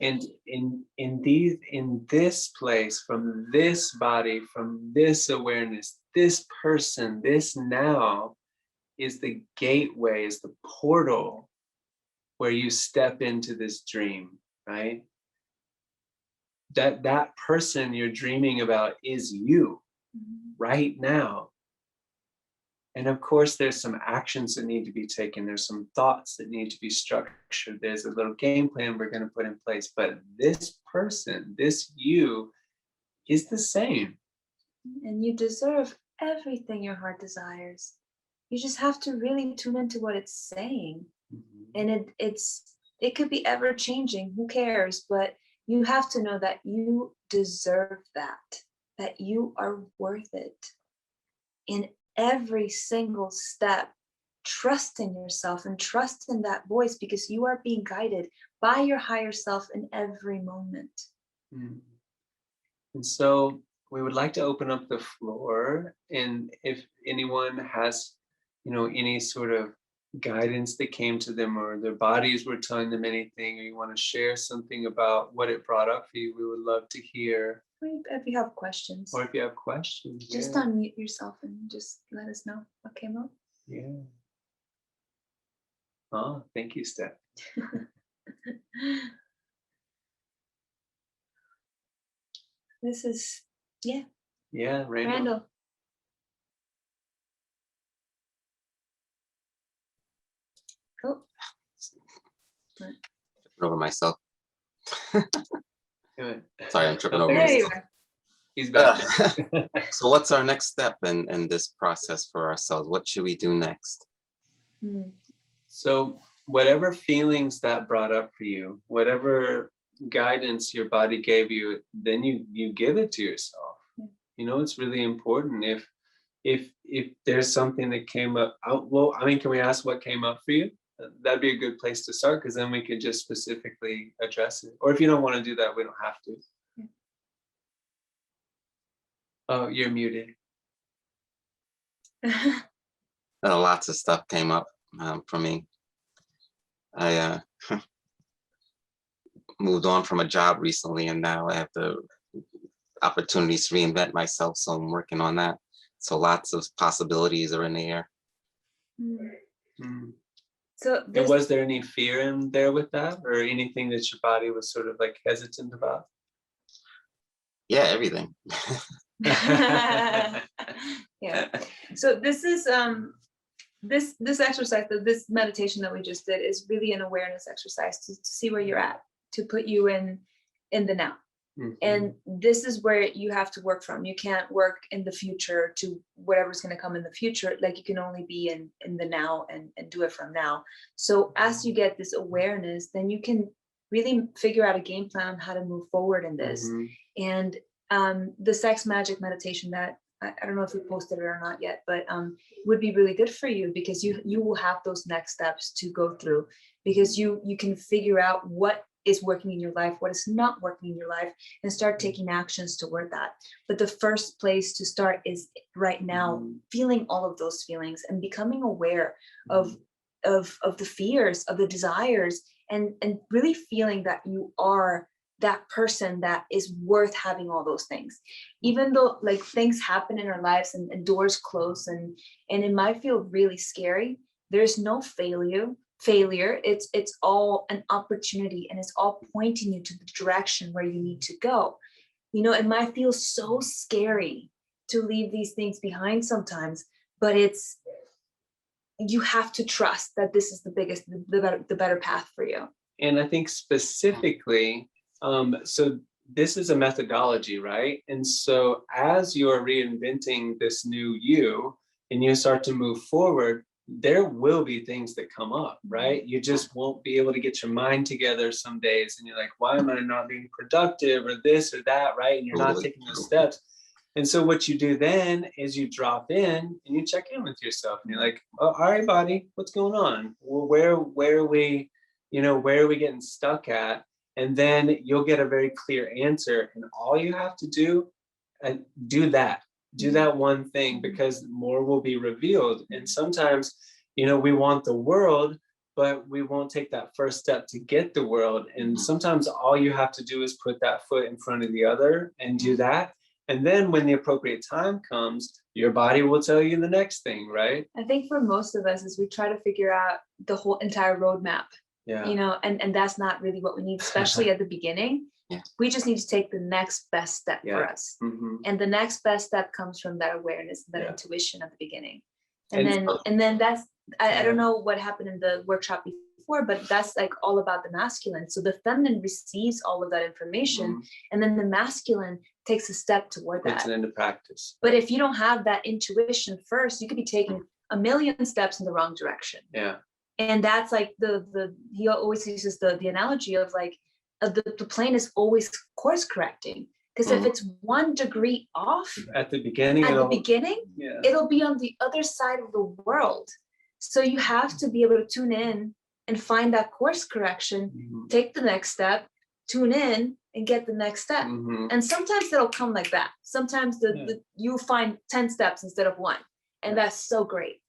Speaker 2: And in this place, from this body, from this awareness, this person, this now is the gateway, is the portal where you step into this dream, right? That person you're dreaming about is you right now. And of course, there's some actions that need to be taken. There's some thoughts that need to be structured. There's a little game plan we're going to put in place. But this person, this you, is the same.
Speaker 3: And you deserve everything your heart desires. You just have to really tune into what it's saying. And it could be ever changing. Who cares? But you have to know that you deserve that you are worth it. In every single step, trust in yourself and trust in that voice, because you are being guided by your higher self in every moment.
Speaker 2: Mm. And so we would like to open up the floor, and if anyone has, any sort of guidance that came to them, or their bodies were telling them anything, or you want to share something about what it brought up for you, we would love to hear.
Speaker 3: If you have questions,
Speaker 2: Or if you have questions,
Speaker 3: just unmute yourself and just let us know what came up.
Speaker 2: Yeah. Oh, thank you, Steph.
Speaker 3: This is,
Speaker 2: Yeah, Randall.
Speaker 3: Randall. Oh.
Speaker 10: Tripping over myself.
Speaker 2: Good.
Speaker 10: Sorry, I'm tripping over
Speaker 3: There you
Speaker 10: myself.
Speaker 3: are.
Speaker 2: He's back.
Speaker 10: So what's our next step in this process for ourselves? What should we do next?
Speaker 2: So whatever feelings that brought up for you, whatever guidance your body gave you, then you give it to yourself. It's really important. If there's something that came up, can we ask what came up for you? That'd be a good place to start, because then we could just specifically address it. Or if you don't want to do that, we don't have to. Oh, you're muted.
Speaker 10: Lots of stuff came up for me. I moved on from a job recently, and now I have the opportunities to reinvent myself. So I'm working on that. So lots of possibilities are in the air.
Speaker 3: So
Speaker 2: and was there any fear in there with that, or anything that your body was sort of like hesitant about?
Speaker 10: Yeah, everything.
Speaker 3: Yeah. So this is this exercise, this meditation that we just did, is really an awareness exercise to see where you're at, to put you in the now. And this is where you have to work from. You can't work in the future to whatever's going to come in the future. Like, you can only be in the now and do it from now. So as you get this awareness, then you can really figure out a game plan on how to move forward in this. And the sex magic meditation that I don't know if we posted it or not yet, but would be really good for you, because you will have those next steps to go through, because you can figure out what is working in your life, what is not working in your life, and start taking actions toward that. But the first place to start is right now, feeling all of those feelings and becoming aware of the fears, of the desires, and really feeling that you are that person that is worth having all those things. Even though like things happen in our lives and doors close and it might feel really scary, there's no failure. It's all an opportunity, and it's all pointing you to the direction where you need to go. It might feel so scary to leave these things behind sometimes, but you have to trust that this is the better path for you.
Speaker 2: And I think specifically, so this is a methodology, right? And so as you're reinventing this new you and you start to move forward, there will be things that come up, right? You just won't be able to get your mind together some days, and you're like, why am I not being productive, or this or that, right? And you're not taking those steps. And so what you do then is you drop in and you check in with yourself, and you're like, oh, all right, body, what's going on? Well, where are we, where are we getting stuck at? And then you'll get a very clear answer, and all you have to do that one thing, because more will be revealed. And sometimes, we want the world, but we won't take that first step to get the world. And sometimes all you have to do is put that foot in front of the other and do that. And then when the appropriate time comes, your body will tell you the next thing, right?
Speaker 3: I think for most of us is we try to figure out the whole entire roadmap.
Speaker 2: Yeah.
Speaker 3: And that's not really what we need, especially at the beginning.
Speaker 10: Yeah.
Speaker 3: We just need to take the next best step for us. And the next best step comes from that awareness, that intuition at the beginning. And then that's, I don't know what happened in the workshop before, but that's like all about the masculine. So the feminine receives all of that information, and then the masculine takes a step toward that.
Speaker 2: Puts it into practice.
Speaker 3: But if you don't have that intuition first, you could be taking a million steps in the wrong direction.
Speaker 2: Yeah.
Speaker 3: And that's like he always uses the analogy of like the plane is always course correcting, because if it's 1 degree off
Speaker 2: at the beginning,
Speaker 3: it'll be on the other side of the world. So you have to be able to tune in and find that course correction, take the next step, tune in and get the next step. And sometimes it'll come like that. Sometimes you find 10 steps instead of one. And that's so great.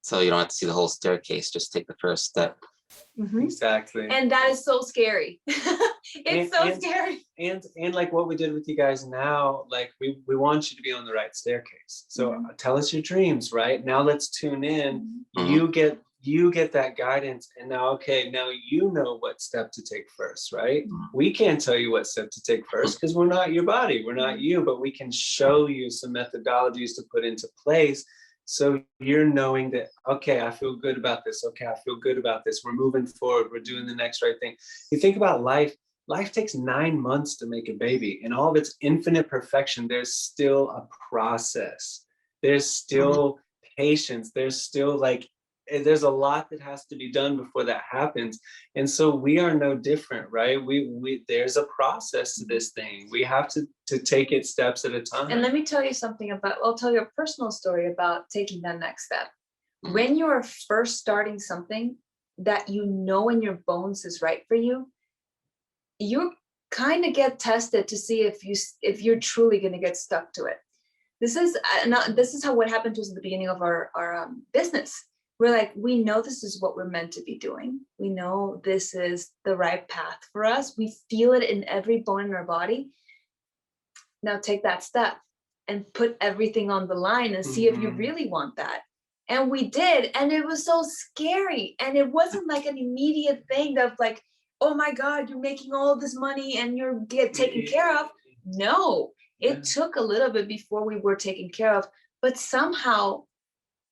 Speaker 10: So you don't have to see the whole staircase, just take the first step.
Speaker 2: Exactly.
Speaker 3: And that is so scary. It's so scary.
Speaker 2: And like what we did with you guys now, like we want you to be on the right staircase. So tell us your dreams, right? Now let's tune in. You get that guidance, and now you know what step to take first, right? We can't tell you what step to take first because we're not your body, we're not you, but we can show you some methodologies to put into place. So you're knowing that, okay, I feel good about this. Okay, I feel good about this. We're moving forward. We're doing the next right thing. You think about life. Life takes 9 months to make a baby. In all of its infinite perfection, there's still a process. There's still patience. There's still there's a lot that has to be done before that happens. And so we are no different, right? There's a process to this thing. We have to take it steps at a time.
Speaker 3: And let me tell you something I'll tell you a personal story about taking that next step. When you're first starting something that you know in your bones is right for you, you kind of get tested to see if you're truly going to get stuck to it. This is how what happened to us at the beginning of our business. We're like, we know this is what we're meant to be doing. We know this is the right path for us. We feel it in every bone in our body. Now take that step and put everything on the line and see if you really want that. And we did. And it was so scary. And it wasn't like an immediate thing of like, oh my God, you're making all this money and you're taken care of. No, it took a little bit before we were taken care of. But somehow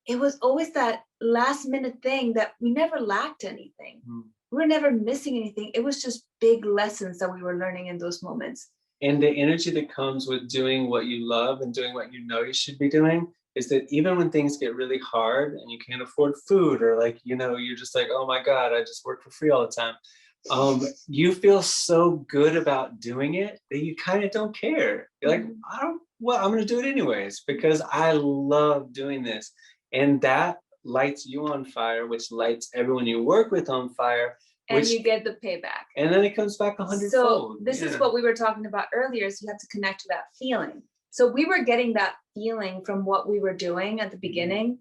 Speaker 3: it was always that last minute thing that we never lacked anything. We were never missing anything. It was just big lessons that we were learning in those moments.
Speaker 2: And the energy that comes with doing what you love and doing what you know you should be doing is that even when things get really hard and you can't afford food, or you're just like, oh my God, I just work for free all the time. You feel so good about doing it that you kind of don't care. You're like, I'm going to do it anyways because I love doing this. And that lights you on fire, which lights everyone you work with on fire.
Speaker 3: And you get the payback.
Speaker 2: And then it comes back 100-fold.
Speaker 3: So this is what we were talking about earlier. So you have to connect to that feeling. So we were getting that feeling from what we were doing at the beginning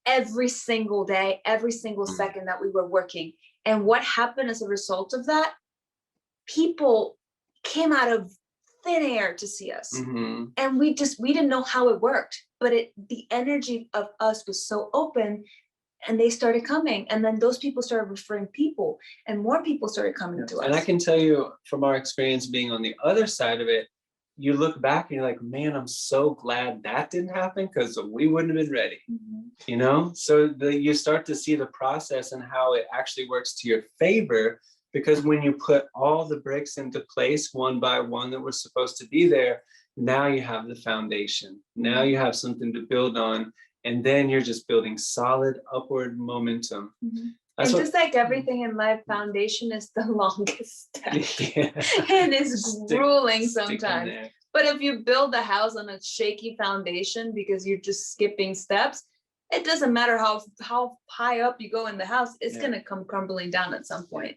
Speaker 3: every single day, every single second that we were working. And what happened as a result of that? People came out of thin air to see us. And we didn't know how it worked, but the energy of us was so open, and they started coming. And then those people started referring people, and more people started coming to us.
Speaker 2: And I can tell you from our experience being on the other side of it, you look back and you're like, man, I'm so glad that didn't happen because we wouldn't have been ready. So you start to see the process and how it actually works to your favor. Because when you put all the bricks into place one by one that were supposed to be there, now you have the foundation. Now you have something to build on. And then you're just building solid upward momentum.
Speaker 3: And just like everything in life, foundation is the longest step. And it's grueling sometimes. But if you build a house on a shaky foundation because you're just skipping steps, it doesn't matter how high up you go in the house, it's going to come crumbling down at some point.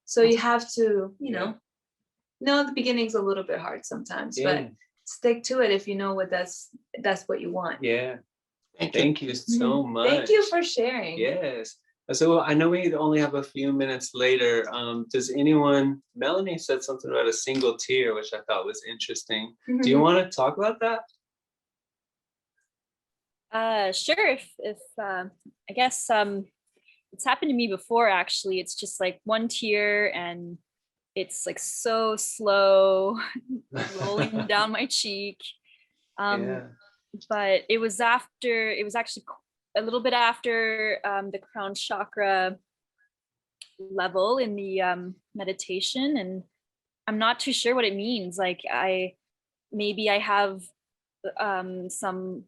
Speaker 3: So you have to, the beginning's a little bit hard sometimes, but stick to it if you know that's what you want.
Speaker 2: Yeah. Thank you so much.
Speaker 3: Thank you for sharing.
Speaker 2: Yes. So I know we only have a few minutes later. Does Melanie said something about a single tear, which I thought was interesting. Do you want to talk about that?
Speaker 11: Sure. If I guess it's happened to me before, actually. It's just like one tear and it's like so slow rolling down my cheek. But it was actually a little bit after the crown chakra level in the meditation. And I'm not too sure what it means. Like maybe I have some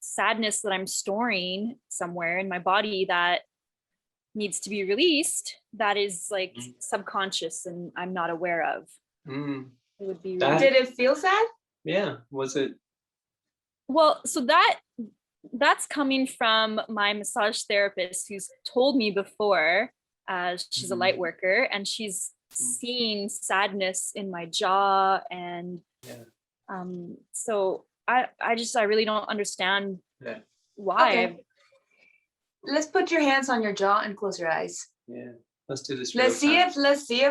Speaker 11: sadness that I'm storing somewhere in my body that needs to be released, that is like subconscious and I'm not aware of. It would be
Speaker 3: Did it feel sad?
Speaker 2: Yeah. Was it?
Speaker 11: Well, so that that's coming from my massage therapist who's told me before, she's a light worker, and she's seen sadness in my jaw. And so I really don't understand why.
Speaker 3: Okay. Let's put your hands on your jaw and close your eyes.
Speaker 2: Yeah, let's do this.
Speaker 3: Let's see if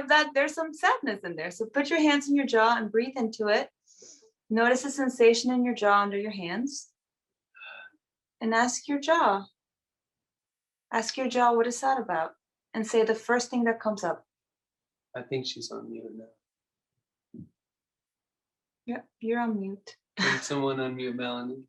Speaker 3: that there's some sadness in there. So put your hands on your jaw and breathe into it. Notice the sensation in your jaw under your hands. And ask your jaw what is that about? And say the first thing that comes up.
Speaker 2: I think she's on mute now.
Speaker 3: Yep, you're on mute.
Speaker 2: Can someone unmute Melanie?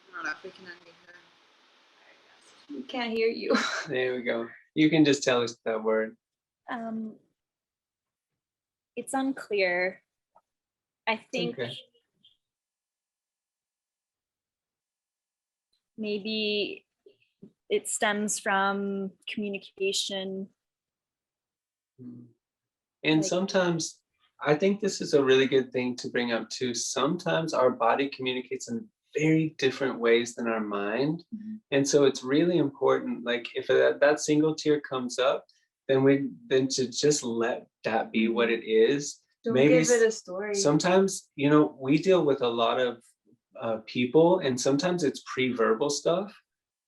Speaker 15: I don't know if we can unmute her.
Speaker 3: We can't hear you.
Speaker 2: There we go. You can just tell us that word.
Speaker 11: It's unclear. I think maybe it stems from communication.
Speaker 2: And sometimes, I think this is a really good thing to bring up too. Sometimes our body communicates in very different ways than our mind. And so it's really important, like if that single tear comes up, then to just let that be what it is.
Speaker 3: Don't
Speaker 2: Maybe
Speaker 3: give it a story.
Speaker 2: Sometimes, we deal with a lot of people, and sometimes it's pre-verbal stuff.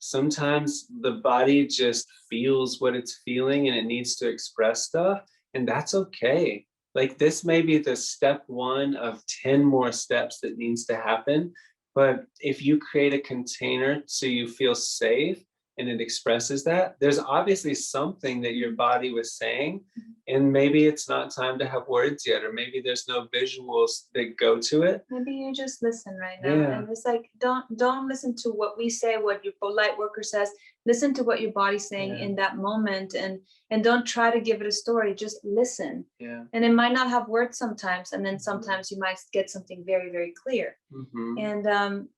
Speaker 2: Sometimes the body just feels what it's feeling and it needs to express stuff, and that's okay. Like this may be the step 1 of 10 more steps that needs to happen. But if you create a container so you feel safe and it expresses that, there's obviously something that your body was saying, and maybe it's not time to have words yet, or maybe there's no visuals that go to it.
Speaker 3: Maybe you just listen right now.
Speaker 2: Yeah.
Speaker 3: And it's like, don't listen to what we say, what your light worker says. Listen to what your body's saying in that moment, and don't try to give it a story. Just listen.
Speaker 2: Yeah.
Speaker 3: And it might not have words sometimes, and then sometimes you might get something very, very clear. And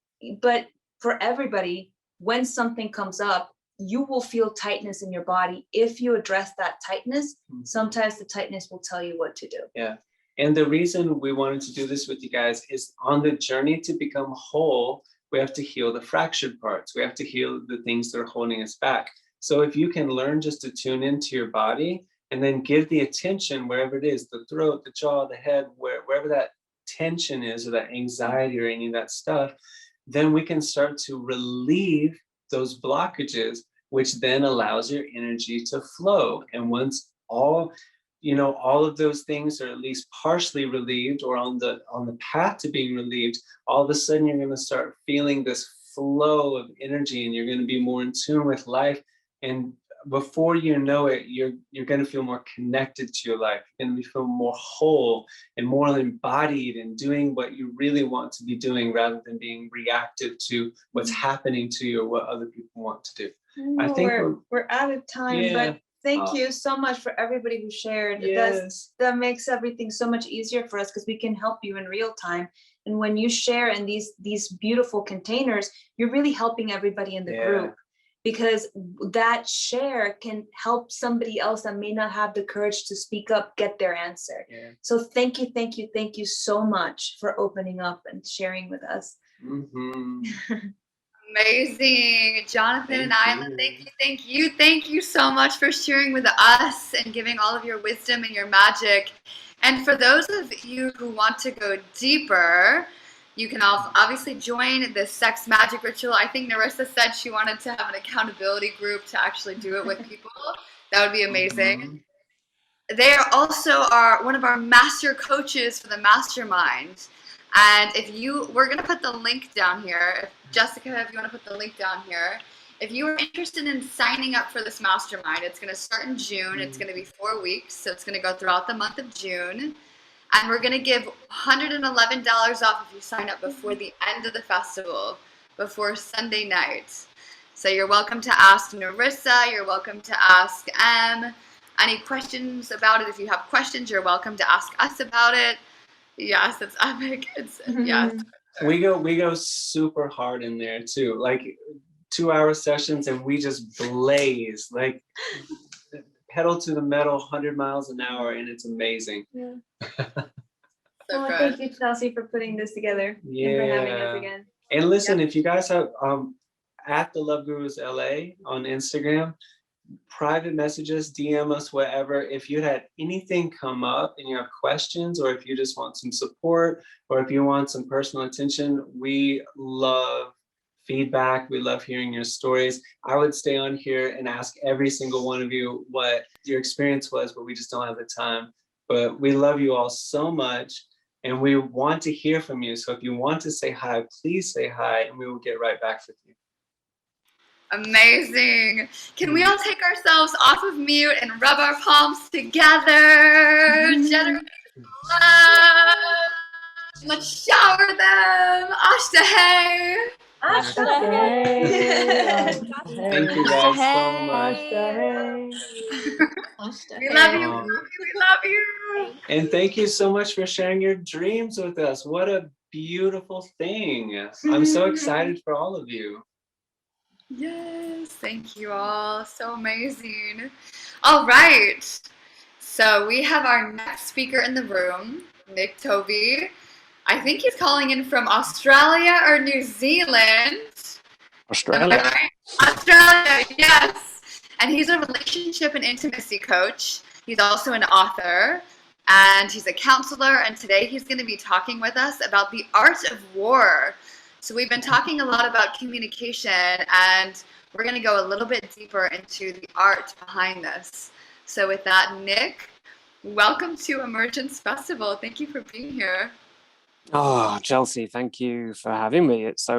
Speaker 3: but for everybody, when something comes up, you will feel tightness in your body. If you address that tightness, sometimes the tightness will tell you what to do.
Speaker 2: Yeah. And the reason we wanted to do this with you guys is on the journey to become whole, we have to heal the fractured parts. We have to heal the things that are holding us back. So if you can learn just to tune into your body and then give the attention wherever it is, the throat, the jaw, the head, wherever that tension is, or that anxiety or any of that stuff, then we can start to relieve those blockages, which then allows your energy to flow. And once all of those things are at least partially relieved, or on the path to being relieved, all of a sudden you're going to start feeling this flow of energy, and you're going to be more in tune with life. And before you know it, you're going to feel more connected to your life. You're going to feel more whole and more embodied and doing what you really want to be doing, rather than being reactive to what's happening to you or what other people want to do. I think
Speaker 3: we're out of time, but thank you so much for everybody who shared.
Speaker 2: Yes.
Speaker 3: That makes everything so much easier for us, because we can help you in real time. And when you share in these beautiful containers, you're really helping everybody in the group, because that share can help somebody else that may not have the courage to speak up get their answer. So thank you so much for opening up and sharing with us.
Speaker 15: Amazing. Jonathan and Isla, thank you so much for sharing with us and giving all of your wisdom and your magic. And for those of you who want to go deeper, you can obviously join the sex magic ritual. I think Narissa said she wanted to have an accountability group to actually do it with people. That would be amazing. They are also one of our master coaches for the mastermind. And we're going to put the link down here. Jessica, if you want to put the link down here. If you are interested in signing up for this mastermind, it's going to start in June. It's going to be 4 weeks. So it's going to go throughout the month of June. And we're going to give $111 off if you sign up before the end of the festival, before Sunday night. So you're welcome to ask Narissa. You're welcome to ask any questions about it. If you have questions, you're welcome to ask us about it. Yes, it's epic. Yes.
Speaker 2: We go super hard in there too. Like 2-hour sessions, and we just blaze, like pedal to the metal, 100 miles an hour, and it's amazing.
Speaker 15: So
Speaker 3: Oh,
Speaker 15: different.
Speaker 3: thank you, Chelsea, for putting this together and for having us
Speaker 2: Yeah.
Speaker 3: again.
Speaker 2: And listen, if you guys have at the Love Gurus LA on Instagram, private messages, DM us, whatever. If you had anything come up and you have questions, or if you just want some support, or if you want some personal attention, we love feedback. We love hearing your stories. I would stay on here and ask every single one of you what your experience was, but we just don't have the time. But we love you all so much, and we want to hear from you. So if you want to say hi, please say hi, and we will get right back with you.
Speaker 15: Amazing. Can we all take ourselves off of mute and rub our palms together? Generate love. Let's shower them. Ashtahay.
Speaker 2: Thank you guys so much.
Speaker 15: We love you. We love you.
Speaker 2: And thank you so much for sharing your dreams with us. What a beautiful thing. I'm so excited for all of you.
Speaker 15: Yes, thank you all. So amazing. All right. So we have our next speaker in the room, Nick Tovey. I think he's calling in from Australia or New Zealand.
Speaker 16: Australia.
Speaker 15: Am I right? Australia, yes. And he's a relationship and intimacy coach. He's also an author, and he's a counselor. And today he's going to be talking with us about the art of war. So we've been talking a lot about communication, and we're going to go a little bit deeper into the art behind this. So with that, Nick, welcome to Emergence Festival. Thank you for being here.
Speaker 16: Oh, Chelsea, thank you for having me. It's so